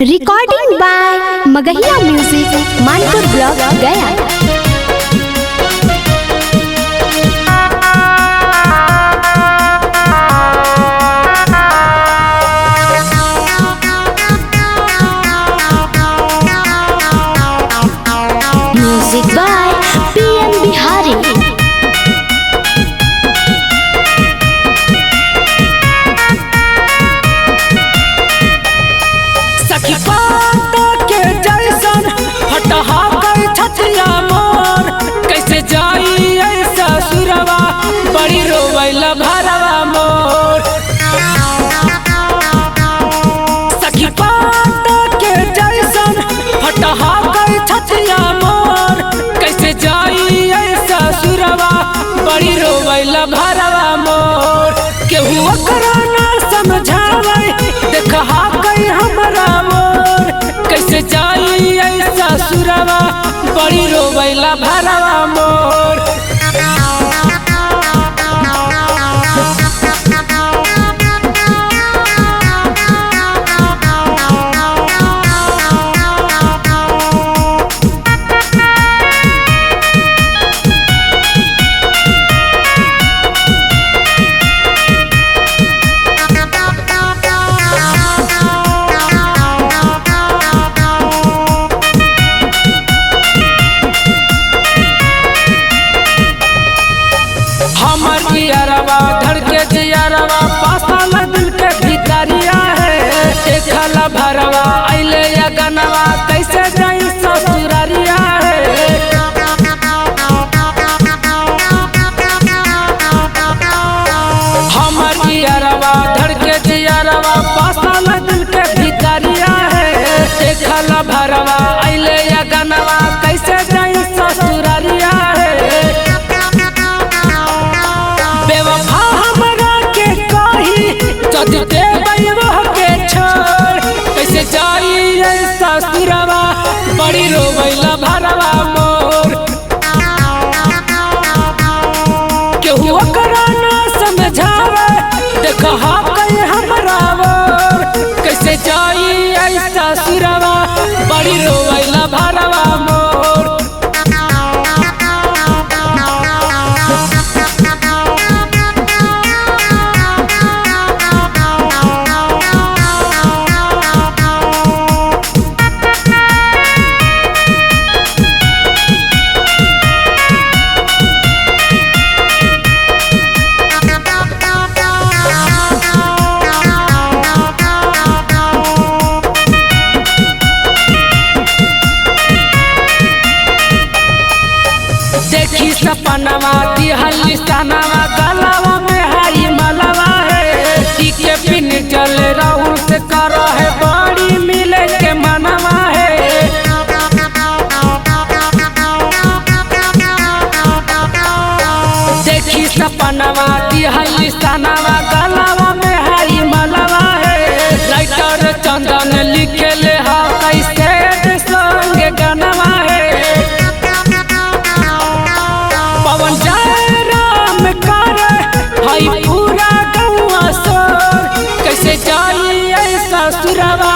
Recording by Magahiya music Manpur block Gaya. Music by PM Bihari. सखी पात के जैसन फटहा कर छतिया मोर, कैसे जाई ऐसा सुरवा बड़ी रोवैला भरवा मोर। सखी पात के जैसन फटहा कर छतिया मोर, कैसे जाई ऐसा सुरवा बड़ी रोवैला भरवा मोर। केहू ओकरा ना समझावे देखा कई हमरा मोर, कैसे जाई ऐसा सुरवा बड़ी रोवैला भरवा मोर। हमर जियरवा धड़के जियरवा पासल दिल के भितरिया है, देखला भरवा अइले या गनवा कैसे जाई ससुररिया है। हमर जियरवा धड़के जियरवा पासल दिल के भितरिया है, देखला भरवा अइले या गनवा कैसे जाई ससुररिया है। बेवफा हमरा के कही जद देबै वह के छोड़, कैसे जाई ऐसा सुरवा बड़ी रोवैला भरवा मोर। केहू ओकरा ना समझावे देखा कई हमरा मोर, कैसे जाई ऐसा सुरवा बड़ी रोवैला भरवा मोर। देखी सपनवा दिहल निशानवा गलवा में हरी मलवा है, के पिन चल रहू से कर है बड़ी मिले के मनवा है। देखी सपनवा दिहल निशानवा गलवा में हरी मलवा है, राइटर चंदन लिखे ले हा कैसे संग गनवा है। पवन जय राम कर हई पूरा गौआ सोर, कैसे जाई ऐसा सुरवा